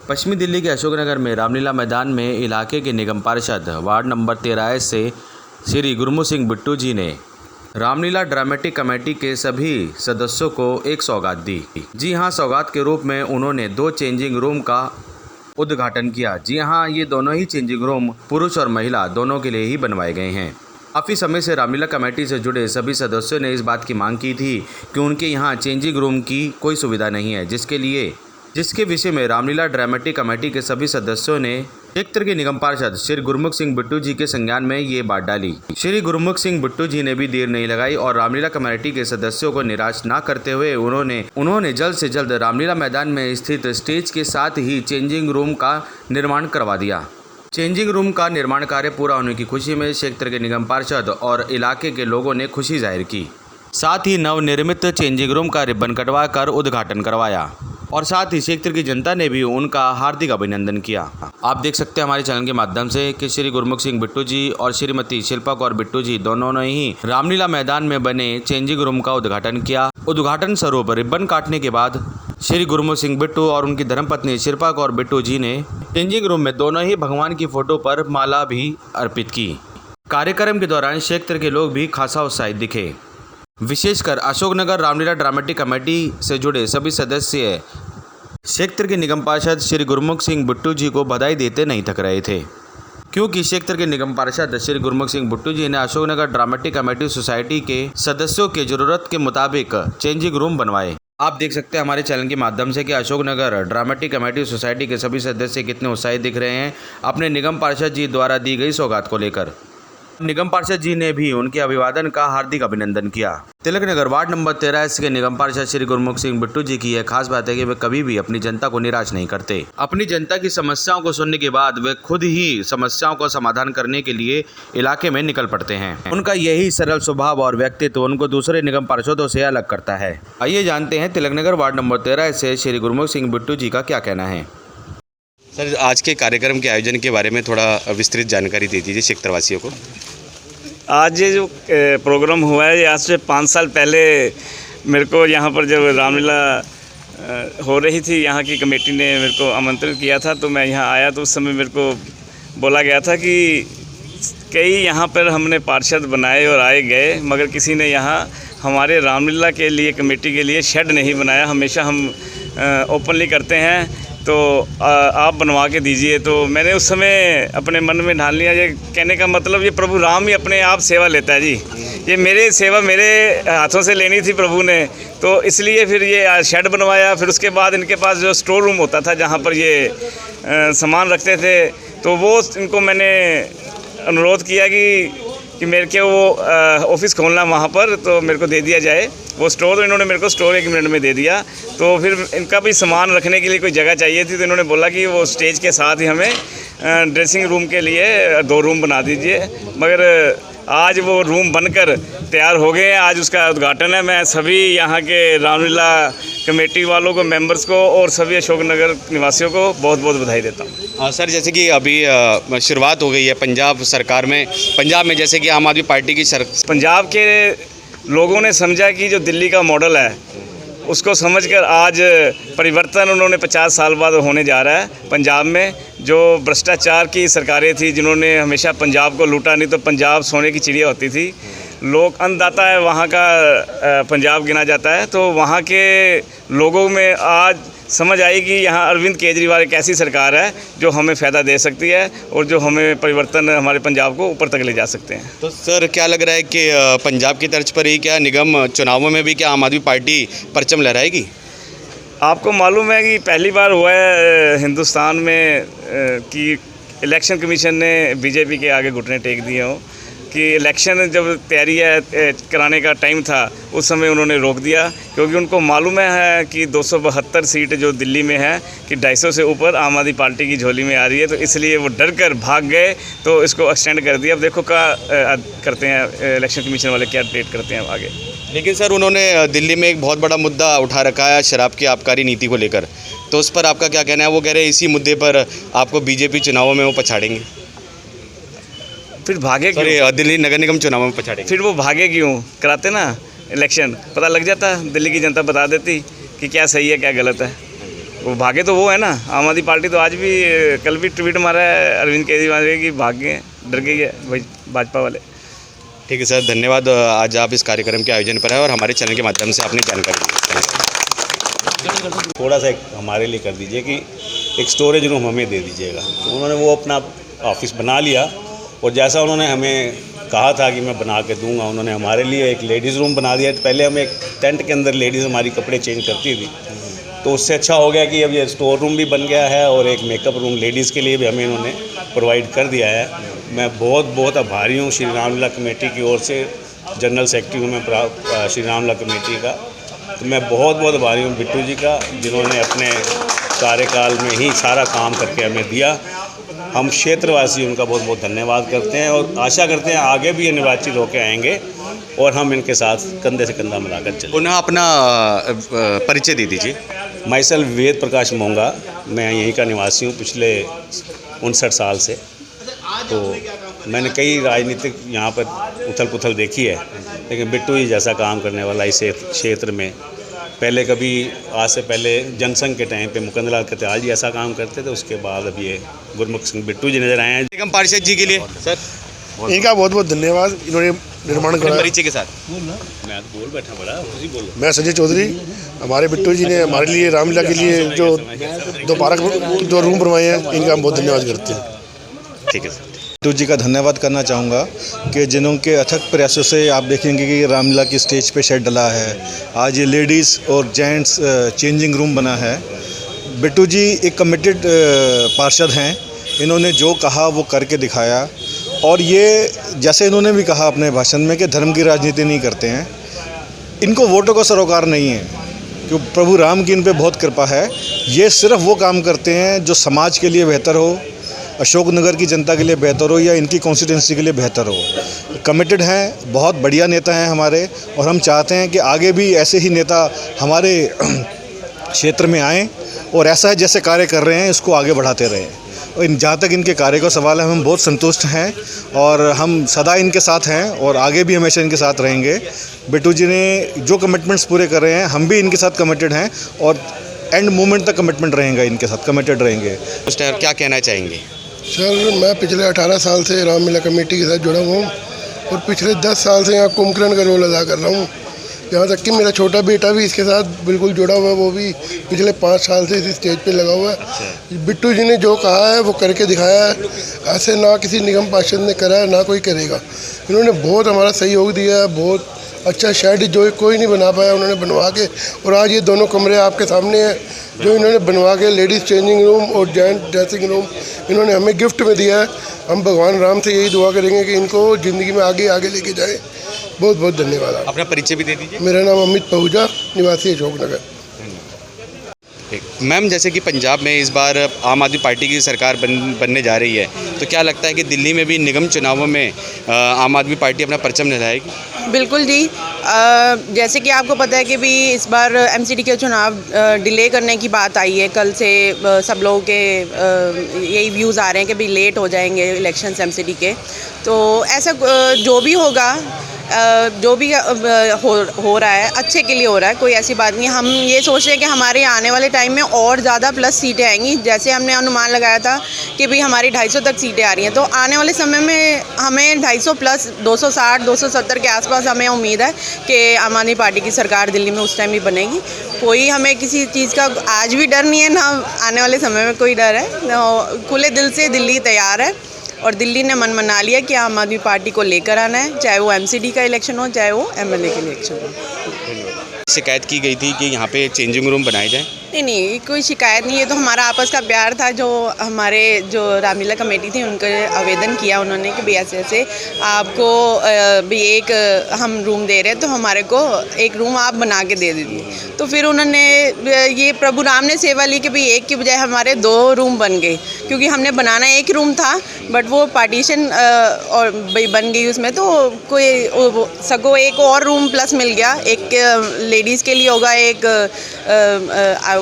पश्चिमी दिल्ली के अशोकनगर में रामलीला मैदान में इलाके के निगम पार्षद वार्ड नंबर 13 से श्री गुरमुख सिंह बिट्टू जी ने रामलीला ड्रामेटिक कमेटी के सभी सदस्यों को एक सौगात दी। जी हां, सौगात के रूप में उन्होंने 2 चेंजिंग रूम का उद्घाटन किया। जी हां, ये दोनों ही चेंजिंग रूम पुरुष और महिला दोनों के लिए ही बनवाए गए हैं। काफ़ी समय से रामलीला कमेटी से जुड़े सभी सदस्यों ने इस बात की मांग की थी कि उनके यहाँ चेंजिंग रूम की कोई सुविधा नहीं है, जिसके विषय में रामलीला ड्रामेटिक कमेटी के सभी सदस्यों ने क्षेत्र के निगम पार्षद श्री गुरमुख सिंह बिट्टू जी के संज्ञान में ये बात डाली। श्री गुरमुख सिंह बिट्टू जी ने भी देर नहीं लगाई और रामलीला कमेटी के सदस्यों को निराश न करते हुए उन्होंने जल्द से जल्द रामलीला मैदान में स्थित स्टेज के साथ ही चेंजिंग रूम का निर्माण करवा दिया। चेंजिंग रूम का निर्माण कार्य पूरा होने की खुशी में क्षेत्र के निगम पार्षद और इलाके के लोगों ने खुशी जाहिर की। साथ ही नवनिर्मित चेंजिंग रूम का रिबन कटवा कर उद्घाटन करवाया और साथ ही क्षेत्र की जनता ने भी उनका हार्दिक अभिनंदन किया। आप देख सकते हैं हमारे चैनल के माध्यम से कि श्री गुरमुख सिंह बिट्टू जी और श्रीमती शिल्पा कौर बिट्टू जी दोनों ने ही रामलीला मैदान में बने चेंजिंग रूम का उद्घाटन किया। उद्घाटन स्वरूप रिबन काटने के बाद श्री गुरमुख सिंह बिट्टू और उनकी धर्मपत्नी शिल्पा कौर बिट्टू जी ने चेंजिंग रूम में दोनों ही भगवान की फोटो पर माला भी अर्पित की। कार्यक्रम के दौरान क्षेत्र के लोग भी खासा उत्साहित दिखे। विशेषकर अशोकनगर रामलीला ड्रामेटिक कमेटी से जुड़े सभी सदस्य क्षेत्र के निगम पार्षद श्री गुरमुख सिंह बिट्टू जी को बधाई देते नहीं थक रहे थे, क्योंकि क्षेत्र के निगम पार्षद श्री गुरमुख सिंह बिट्टू जी ने अशोकनगर ड्रामेटिक कमेटी सोसाइटी के सदस्यों के जरूरत के मुताबिक चेंजिंग रूम बनवाए। आप देख सकते हैं हमारे चैनल के माध्यम से कि अशोकनगर ड्रामेटिक कमेटी सोसाइटी के सभी सदस्य कितने उत्साहित दिख रहे हैं अपने निगम पार्षद जी द्वारा दी गई सौगात को लेकर। निगम पार्षद जी ने भी उनके अभिवादन का हार्दिक अभिनंदन किया। तिलकनगर वार्ड नंबर 13 के निगम पार्षद श्री गुरमुख सिंह बिट्टू जी की यह खास बात है कि वे कभी भी अपनी जनता को निराश नहीं करते। अपनी जनता की समस्याओं को सुनने के बाद वे खुद ही समस्याओं को समाधान करने के लिए इलाके में निकल पड़ते हैं। उनका यही सरल स्वभाव और व्यक्तित्व उनको दूसरे निगम पार्षदों से अलग करता है। आइए जानते हैं तिलकनगर वार्ड नंबर 13 से श्री गुरमुख सिंह बिट्टू जी का क्या कहना है। सर, आज के कार्यक्रम के आयोजन के बारे में थोड़ा विस्तृत जानकारी दे दीजिए क्षेत्रवासियों को। आज ये जो प्रोग्राम हुआ है, आज से 5 साल पहले मेरे को यहाँ पर जब रामलीला हो रही थी, यहाँ की कमेटी ने मेरे को आमंत्रित किया था, तो मैं यहाँ आया। तो उस समय मेरे को बोला गया था कि कई यहाँ पर हमने पार्षद बनाए और आए गए, मगर किसी ने यहाँ हमारे रामलीला के लिए कमेटी के लिए शेड नहीं बनाया। हमेशा हम ओपनली करते हैं, तो आप बनवा के दीजिए। तो मैंने उस समय अपने मन में ढाल लिया, ये कहने का मतलब ये प्रभु राम ही अपने आप सेवा लेता है जी। ये मेरे सेवा मेरे हाथों से लेनी थी प्रभु ने, तो इसलिए फिर ये शेड बनवाया। फिर उसके बाद इनके पास जो स्टोर रूम होता था जहाँ पर ये सामान रखते थे, तो वो इनको मैंने अनुरोध किया कि मेरे के वो ऑफिस खोलना वहाँ पर, तो मेरे को दे दिया जाए वो स्टोर। तो इन्होंने मेरे को स्टोर 1 मिनट में दे दिया। तो फिर इनका भी सामान रखने के लिए कोई जगह चाहिए थी, तो इन्होंने बोला कि वो स्टेज के साथ ही हमें ड्रेसिंग रूम के लिए 2 रूम बना दीजिए। मगर आज वो रूम बनकर तैयार हो गए हैं। आज उसका उद्घाटन है। मैं सभी यहाँ के रामलीला कमेटी वालों को, मेंबर्स को और सभी अशोकनगर निवासियों को बहुत बहुत बधाई देता हूँ। सर, जैसे कि अभी शुरुआत हो गई है पंजाब सरकार में, पंजाब में जैसे कि आम आदमी पार्टी की पंजाब के लोगों ने समझा कि जो दिल्ली का मॉडल है उसको समझकर आज परिवर्तन उन्होंने 50 साल बाद होने जा रहा है। पंजाब में जो भ्रष्टाचार की सरकारें थी, जिन्होंने हमेशा पंजाब को लूटा, नहीं तो पंजाब सोने की चिड़िया होती थी। लोग अन्नदाता है वहाँ का पंजाब गिना जाता है। तो वहाँ के लोगों में आज समझ आई कि यहाँ अरविंद केजरीवाल एक ऐसी सरकार है जो हमें फ़ायदा दे सकती है और जो हमें परिवर्तन हमारे पंजाब को ऊपर तक ले जा सकते हैं। तो सर, क्या लग रहा है कि पंजाब की तर्ज पर ही क्या निगम चुनावों में भी क्या आम आदमी पार्टी परचम लहराएगी? आपको मालूम है कि पहली बार हुआ है हिंदुस्तान में कि इलेक्शन कमीशन ने बीजेपी के आगे घुटने टेक दिए हों, कि इलेक्शन जब तैयारी कराने का टाइम था उस समय उन्होंने रोक दिया, क्योंकि उनको मालूम है कि 272 सीट जो दिल्ली में है कि 250 से ऊपर आम आदमी पार्टी की झोली में आ रही है। तो इसलिए वो डर कर भाग गए, तो इसको एक्सटेंड कर दिया। अब देखो क्या करते हैं इलेक्शन कमीशन वाले, क्या अपडेट करते हैं आगे। लेकिन सर, उन्होंने दिल्ली में एक बहुत बड़ा मुद्दा उठा रखा है शराब की आबकारी नीति को लेकर, तो उस पर आपका क्या कहना है? वो कह रहे हैं इसी मुद्दे पर आपको बीजेपी चुनावों में वो पछाड़ेंगे। फिर भागे क्यों? दिल्ली नगर निगम चुनावों में पछाड़ेंगे। फिर वो भागे क्यों? कराते ना इलेक्शन, पता लग जाता, दिल्ली की जनता बता देती कि क्या सही है क्या गलत है। वो भागे तो वो है ना, आम आदमी पार्टी तो आज भी कल भी ट्वीट मारा है अरविंद केजरीवाल ने कि भाग गए, डर गई है भाई भाजपा वाले। ठीक है सर, धन्यवाद आज आप इस कार्यक्रम के आयोजन पर है और हमारे चैनल के माध्यम से आपने जानकारी दी। थोड़ा सा एक हमारे लिए कर दीजिए कि एक स्टोरेज रूम हमें दे दीजिएगा। तो उन्होंने वो अपना ऑफिस बना लिया और जैसा उन्होंने हमें कहा था कि मैं बना के दूंगा, उन्होंने हमारे लिए एक लेडीज़ रूम बना दिया। पहले हम एक टेंट के अंदर लेडीज़ हमारी कपड़े चेंज करती थी, तो उससे अच्छा हो गया कि अब ये स्टोर रूम भी बन गया है और एक मेकअप रूम लेडीज़ के लिए भी हमें इन्होंने प्रोवाइड कर दिया है। मैं बहुत बहुत आभारी हूँ श्री रामलीला कमेटी की ओर से, जनरल सेक्रेटरी हूँ मैं श्री रामलीला कमेटी का। तो मैं बहुत बहुत आभारी हूँ बिट्टू जी का, जिन्होंने अपने कार्यकाल में ही सारा काम करके हमें दिया। हम क्षेत्रवासी उनका बहुत बहुत धन्यवाद करते हैं और आशा करते हैं आगे भी ये निर्वाचित होकर आएंगे और हम इनके साथ कंधे से कंधा मिलाकर चलें। पुनः अपना परिचय दे दीजिए। माइसेल्फ वेद प्रकाश मोंगा, मैं यहीं का निवासी हूँ पिछले 59 साल से। तो मैंने कई राजनीतिक यहाँ पर उथल पुथल देखी है, लेकिन बिट्टू जी जैसा काम करने वाला इस क्षेत्र में पहले कभी, आज से पहले जनसंघ के टाइम पे मुकंदलाल कत्याल जी ऐसा काम करते थे, उसके बाद अब ये गुरमुख सिंह बिट्टू जी नजर आए हैं। निगम पार्षद जी के लिए सर इनका बहुत बहुत धन्यवाद, इन्होंने निर्माण अपने करा। परिचय के साथ। मैं तो बोल बैठा बड़ा, खुशी बोलो। मैं संजय चौधरी, हमारे बिट्टू जी ने हमारे लिए रामलीला के लिए जो दो पार्क दो रूम बनवाए हैं, इनका हम बहुत धन्यवाद करते हैं। ठीक है सर। बिट्टू जी का धन्यवाद करना चाहूँगा कि जिनके अथक प्रयासों से आप देखेंगे कि रामलीला की स्टेज पे शेड डला है, आज ये लेडीज़ और जेंट्स चेंजिंग रूम बना है। बिट्टू जी एक कमिटेड पार्षद हैं, इन्होंने जो कहा वो करके दिखाया। और ये जैसे इन्होंने भी कहा अपने भाषण में कि धर्म की राजनीति नहीं करते हैं, इनको वोटों का सरोकार नहीं है, क्योंकि प्रभु राम की इन पे बहुत कृपा है। ये सिर्फ वो काम करते हैं जो समाज के लिए बेहतर हो, अशोकनगर की जनता के लिए बेहतर हो या इनकी कॉन्स्टिट्यूंसी के लिए बेहतर हो। कमिटेड हैं, बहुत बढ़िया नेता हैं हमारे, और हम चाहते हैं कि आगे भी ऐसे ही नेता हमारे क्षेत्र में आएँ और ऐसा है जैसे कार्य कर रहे हैं इसको आगे बढ़ाते रहें। और जहाँ तक इनके कार्य का सवाल है, हम बहुत संतुष्ट हैं और हम सदा इनके साथ हैं और आगे भी हमेशा इनके साथ रहेंगे। बिट्टू जी ने जो कमिटमेंट्स पूरे कर रहे हैं, हम भी इनके साथ कमिटेड हैं और एंड मोमेंट तक कमिटमेंट रहेगा, इनके साथ कमिटेड रहेंगे। मिस्टर क्या कहना चाहेंगे? सर, मैं पिछले 18 साल से रामलीला कमेटी के साथ जुड़ा हुआ हूँ और पिछले 10 साल से यहाँ कुंभकर्ण का रोल अदा कर रहा हूँ। यहाँ तक कि मेरा छोटा बेटा भी इसके साथ बिल्कुल जुड़ा हुआ है, वो भी पिछले 5 साल से इस स्टेज पे लगा हुआ है। बिट्टू जी ने जो कहा है वो करके दिखाया है, ऐसे ना किसी निगम पार्षद ने करा है ना कोई करेगा। इन्होंने बहुत हमारा सहयोग दिया है, बहुत अच्छा शेड जो कोई नहीं बना पाया उन्होंने बनवा के, और आज ये दोनों कमरे आपके सामने हैं जो इन्होंने बनवा के, लेडीज़ चेंजिंग रूम और जेंट्स ड्रेसिंग रूम इन्होंने हमें गिफ्ट में दिया है। हम भगवान राम से यही दुआ करेंगे कि इनको ज़िंदगी में आगे आगे लेके जाए। बहुत बहुत धन्यवाद। अपना परिचय भी दे दीजिए। मेरा नाम अमित पहूजा, निवासी अशोकनगर। मैम, जैसे कि पंजाब में इस बार आम आदमी पार्टी की सरकार बनने जा रही है, तो क्या लगता है कि दिल्ली में भी निगम चुनावों में आम आदमी पार्टी अपना परचम लहराएगी? बिल्कुल जी। जैसे कि आपको पता है कि भी इस बार एमसीडी के चुनाव डिले करने की बात आई है। कल से सब लोगों के यही व्यूज़ आ रहे हैं कि भी लेट हो जाएंगे इलेक्शंस एमसीडी के। तो ऐसा जो भी होगा, जो भी हो रहा है अच्छे के लिए हो रहा है, कोई ऐसी बात नहीं। हम ये सोच रहे हैं कि हमारे आने वाले टाइम में और ज़्यादा प्लस सीटें आएंगी। जैसे हमने अनुमान लगाया था कि भी हमारी 250 तक सीटें आ रही हैं, तो आने वाले समय में हमें 250 प्लस 260 270 के आसपास हमें उम्मीद है कि आम आदमी पार्टी की सरकार दिल्ली में उस टाइम भी बनेगी। कोई हमें किसी चीज़ का आज भी डर नहीं है, ना आने वाले समय में कोई डर है। खुले दिल से दिल्ली तैयार है और दिल्ली ने मन मना लिया कि आम आदमी पार्टी को लेकर आना है, चाहे वो एमसीडी का इलेक्शन हो, चाहे वो एमएलए का इलेक्शन हो। शिकायत की गई थी कि यहाँ पे चेंजिंग रूम बनाए जाएं। नहीं, कोई शिकायत नहीं है। तो हमारा आपस का प्यार था, जो हमारे जो रामलीला कमेटी थी उनके आवेदन किया उन्होंने कि भाई ऐसे ऐसे आपको भी एक हम रूम दे रहे हैं, तो हमारे को एक रूम आप बना के दे दीजिए। तो फिर उन्होंने ये प्रभु राम ने सेवा ली कि भाई एक की बजाय हमारे 2 रूम बन गए, क्योंकि हमने बनाना एक रूम था बट वो पार्टीशन और भाई बन गई उसमें, तो कोई सगो एक और रूम प्लस मिल गया। एक लेडीज़ के लिए होगा, एक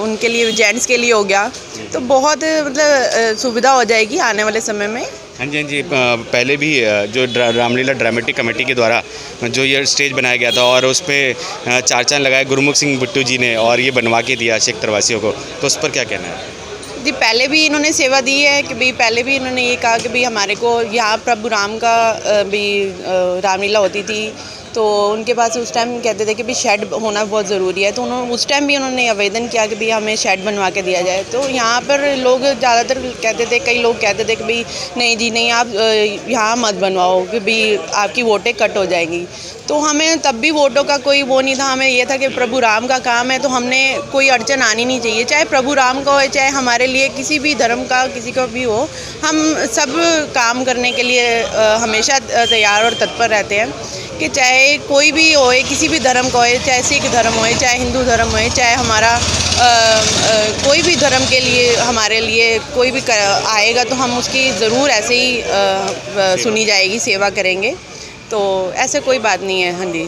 उनके लिए जेंट्स के लिए हो गया। तो बहुत मतलब सुविधा हो जाएगी आने वाले समय में। हाँ जी, हाँ जी। पहले भी जो रामलीला ड्रामेटिक कमेटी के द्वारा जो ये स्टेज बनाया गया था और उस पर चार चांद लगाए गुरमुख सिंह बिट्टू जी ने और ये बनवा के दिया सिख तरवासियों को, तो उस पर क्या कहना है? जी पहले भी इन्होंने सेवा दी है कि भाई पहले भी इन्होंने ये कहा कि भाई हमारे को यहाँ प्रभु राम का भी रामलीला होती थी तो उनके पास उस टाइम कहते थे कि भाई शेड होना बहुत ज़रूरी है, तो उन्होंने उस टाइम भी उन्होंने आवेदन किया कि भाई हमें शेड बनवा के दिया जाए। तो यहाँ पर लोग ज़्यादातर कहते थे, कई लोग कहते थे कि भाई नहीं जी नहीं, आप यहाँ मत बनवाओ कि भाई आपकी वोटें कट हो जाएंगी। तो हमें तब भी वोटों का कोई वो नहीं था, हमें ये था कि प्रभु राम का काम है तो हमने कोई अड़चन आनी नहीं चाहिए, चाहे प्रभु राम का हो चाहे हमारे लिए किसी भी धर्म का किसी का भी हो, हम सब काम करने के लिए हमेशा तैयार और तत्पर रहते हैं कि चाहे कोई भी होए, किसी भी धर्म का होए, चाहे सिख धर्म होए, चाहे हिंदू धर्म होए, चाहे हमारा कोई भी धर्म के लिए हमारे लिए कोई भी आएगा तो हम उसकी ज़रूर ऐसे ही सुनी जाएगी, सेवा करेंगे, तो ऐसे कोई बात नहीं है। हाँ जी,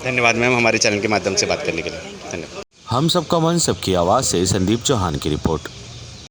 धन्यवाद मैम, हमारे चैनल के माध्यम से बात करने के लिए धन्यवाद। हम सबका मन सबकी आवाज़ से संदीप चौहान की रिपोर्ट।